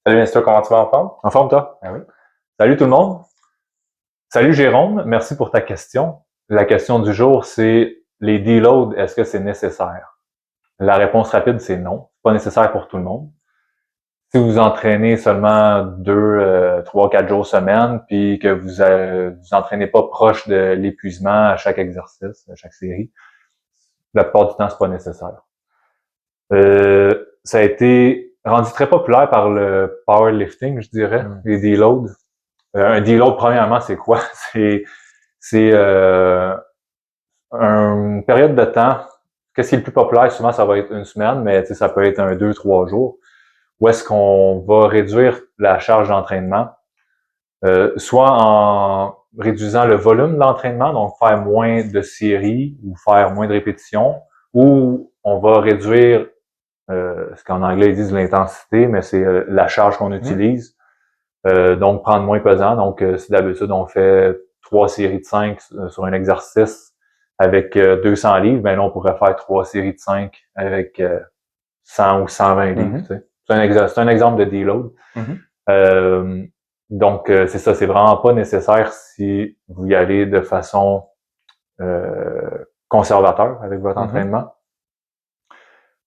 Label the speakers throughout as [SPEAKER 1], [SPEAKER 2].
[SPEAKER 1] Salut, Mister, comment tu vas en forme?
[SPEAKER 2] En forme, toi?
[SPEAKER 1] Ah oui.
[SPEAKER 2] Salut tout le monde. Salut Jérôme, merci pour ta question. La question du jour, c'est les deloads, est-ce que c'est nécessaire? La réponse rapide, c'est non. C'est pas nécessaire pour tout le monde. Si vous entraînez seulement 2, 3, 4 jours semaine, puis que vous entraînez pas proche de l'épuisement à chaque exercice, à chaque série, la plupart du temps, c'est pas nécessaire. Ça a été rendu très populaire par le powerlifting, je dirais, les deloads. Un deload, premièrement, c'est quoi? C'est une période de temps. Qu'est-ce qui est le plus populaire? Souvent, ça va être une semaine, mais ça peut être 2, 3 jours. Où est-ce qu'on va réduire la charge d'entraînement? Soit en réduisant le volume de l'entraînement, donc faire moins de séries ou faire moins de répétitions, ou on va réduire ce qu'en anglais ils disent l'intensité, mais c'est la charge qu'on utilise. Donc, prendre moins pesant. Donc, si d'habitude, on fait 3 séries de 5 sur un exercice avec 200 livres, ben là, on pourrait faire 3 séries de 5 avec 100 ou 120 livres. C'est un exemple de deload. Donc, c'est ça, c'est vraiment pas nécessaire si vous y allez de façon conservateur avec votre entraînement.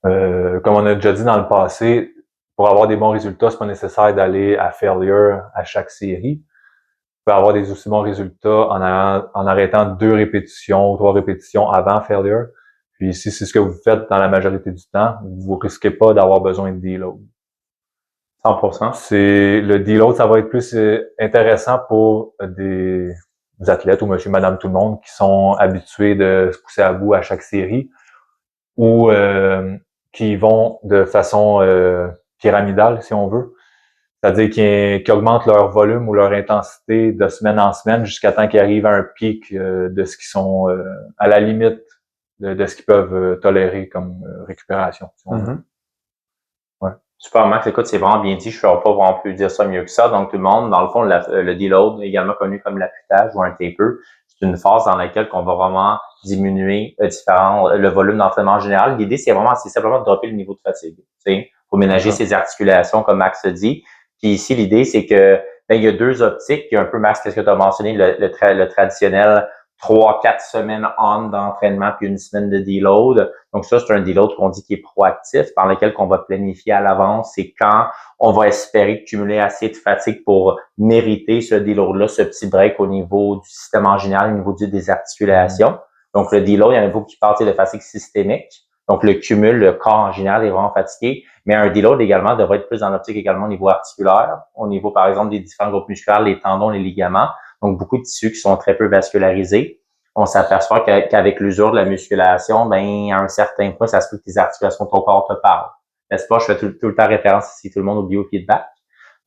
[SPEAKER 2] Comme on a déjà dit dans le passé, pour avoir des bons résultats, c'est pas nécessaire d'aller à failure à chaque série. Vous pouvez avoir des aussi bons résultats en arrêtant 2 répétitions ou 3 répétitions avant failure. Puis si c'est ce que vous faites dans la majorité du temps, vous risquez pas d'avoir besoin de deload.
[SPEAKER 1] 100%.
[SPEAKER 2] Le deload, ça va être plus intéressant pour des athlètes ou monsieur, madame, tout le monde qui sont habitués de se pousser à bout à chaque série ou qui vont de façon pyramidale, si on veut. C'est-à-dire qu'ils augmentent leur volume ou leur intensité de semaine en semaine jusqu'à temps qu'ils arrivent à un pic de ce qu'ils sont à la limite de ce qu'ils peuvent tolérer comme récupération. Si on veut.
[SPEAKER 1] Ouais. Super, Max. Écoute, c'est vraiment bien dit. Je ne saurais pas vraiment plus dire ça mieux que ça. Donc, tout le monde, dans le fond, le deload, également connu comme l'affûtage ou un taper, c'est une phase dans laquelle on va vraiment diminuer le volume d'entraînement en général. L'idée, c'est simplement de dropper le niveau de fatigue. Pour ménager ses articulations, comme Max dit. Puis ici, l'idée, c'est que il y a 2 optiques. Il y a un peu, Max, qu'est-ce que tu as mentionné, le traditionnel 3-4 semaines on d'entraînement puis une semaine de deload. Donc ça, c'est un deload qu'on dit qui est proactif, dans lequel qu'on va planifier à l'avance. C'est quand on va espérer cumuler assez de fatigue pour mériter ce deload-là, ce petit break au niveau du système en général, au niveau des articulations. Donc le deload, il y en a beaucoup qui parlent de fatigue systémique. Donc le cumul, le corps en général est vraiment fatigué. Mais un deload également devrait être plus dans l'optique également au niveau articulaire, au niveau par exemple des différents groupes musculaires, les tendons, les ligaments. Donc, beaucoup de tissus qui sont très peu vascularisés. On s'aperçoit qu'avec l'usure de la musculation, à un certain point, ça se peut que tes articulations de ton corps te parlent. N'est-ce pas? Je fais tout le temps référence ici, tout le monde au biofeedback.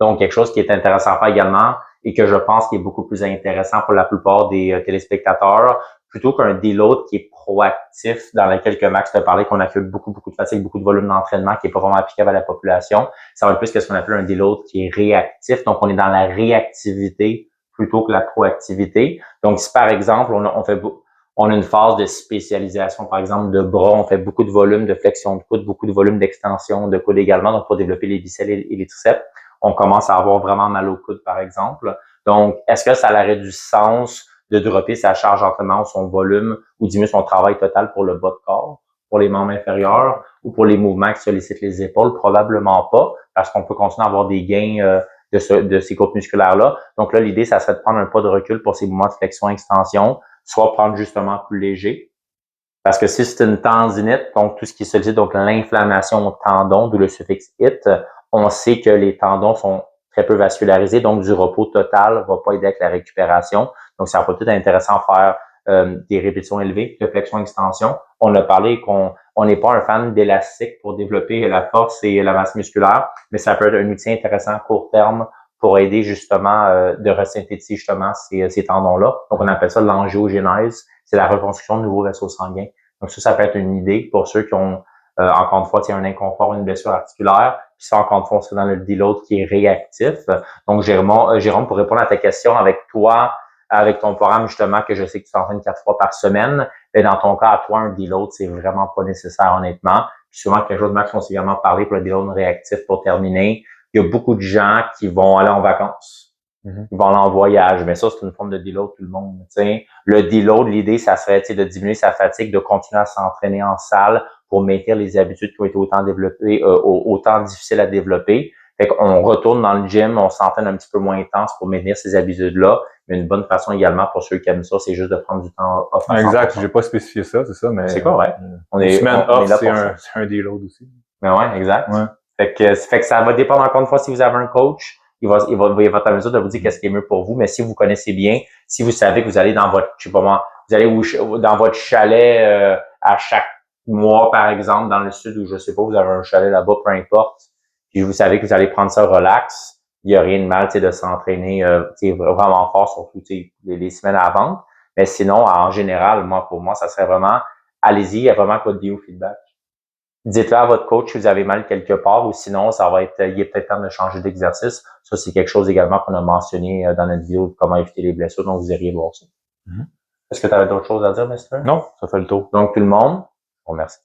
[SPEAKER 1] Donc, quelque chose qui est intéressant à faire également et que je pense qui est beaucoup plus intéressant pour la plupart des téléspectateurs, plutôt qu'un deload qui est proactif, dans lequel que Max te parlait, qu'on accumule beaucoup de fatigue, beaucoup de volume d'entraînement qui est pas vraiment applicable à la population. Ça va être plus que ce qu'on appelle un deload qui est réactif. Donc, on est dans la réactivité plutôt que la proactivité. Donc, si par exemple, on a une phase de spécialisation, par exemple, de bras, on fait beaucoup de volume de flexion de coude, beaucoup de volume d'extension de coude également, donc pour développer les biceps et les triceps, on commence à avoir vraiment mal au coude, par exemple. Donc, est-ce que ça aurait du sens de dropper sa charge d'entraînement ou son volume ou diminuer son travail total pour le bas de corps, pour les membres inférieurs ou pour les mouvements qui sollicitent les épaules? Probablement pas, parce qu'on peut continuer à avoir des gains de ces groupes musculaires-là. Donc là, l'idée, ça serait de prendre un pas de recul pour ces mouvements de flexion-extension, soit prendre justement plus léger. Parce que si c'est une tendinite, donc tout ce qui sollicite, donc l'inflammation au tendon, d'où le suffixe it, on sait que les tendons sont très peu vascularisés, donc du repos total ne va pas aider avec la récupération. Donc, ça va peut-être intéressant de faire des répétitions élevées de flexion-extension. On a parlé qu'on n'est pas un fan d'élastique pour développer la force et la masse musculaire, mais ça peut être un outil intéressant à court terme pour aider justement de resynthétiser justement ces tendons-là. Donc, on appelle ça l'angiogénèse. C'est la reconstruction de nouveaux vaisseaux sanguins. Donc, ça peut être une idée pour ceux qui ont, encore une fois, un inconfort, une blessure articulaire. Puis ça, encore une fois, c'est dans le deload qui est réactif. Donc, Jérôme, pour répondre à ta question, avec toi, avec ton programme, justement, que je sais que tu t'entraînes 4 fois par semaine, et dans ton cas, à toi, un deload, c'est vraiment pas nécessaire, honnêtement. Puis souvent, quelque chose, Max, on s'est également parlé pour le deload réactif pour terminer. il y a beaucoup de gens qui vont aller en vacances.
[SPEAKER 2] Mhm.
[SPEAKER 1] Ils vont aller en voyage. Mais ça, c'est une forme de deload tout le monde. T'sais. Le deload, l'idée, ça serait de diminuer sa fatigue, de continuer à s'entraîner en salle pour maintenir les habitudes qui ont été autant développées, autant difficiles à développer. Fait qu'on retourne dans le gym, on s'entraîne un petit peu moins intense pour maintenir ces habitudes-là. Mais une bonne façon également pour ceux qui aiment ça, c'est juste de prendre du temps off.
[SPEAKER 2] Exact, j'ai pas spécifié ça, c'est ça, mais.
[SPEAKER 1] C'est correct.
[SPEAKER 2] Une semaine
[SPEAKER 1] on est
[SPEAKER 2] off,
[SPEAKER 1] là
[SPEAKER 2] c'est
[SPEAKER 1] pour ça.
[SPEAKER 2] un deload aussi.
[SPEAKER 1] Mais ouais, exact.
[SPEAKER 2] Ouais.
[SPEAKER 1] Fait que ça va dépendre encore une fois si vous avez un coach. Il va être en mesure de vous dire qu'est-ce qui est mieux pour vous. Mais si vous connaissez bien, si vous savez que vous allez dans votre, je sais pas moi, vous allez dans votre chalet à chaque mois, par exemple, dans le sud ou je sais pas, vous avez un chalet là-bas, peu importe. Puis vous savez que vous allez prendre ça relax. Il y a rien de mal, de s'entraîner vraiment fort, surtout les semaines avant. Mais sinon, en général, pour moi, ça serait vraiment, allez-y, il y a vraiment pas de biofeedback. Dites-le à votre coach si vous avez mal quelque part ou sinon, il est peut-être temps de changer d'exercice. Ça, c'est quelque chose également qu'on a mentionné dans notre vidéo de comment éviter les blessures, donc vous iriez voir ça.
[SPEAKER 2] Mm-hmm.
[SPEAKER 1] Est-ce que tu avais d'autres choses à dire, Mister?
[SPEAKER 2] Non, ça fait le tour.
[SPEAKER 1] Donc, tout le monde, bon, merci.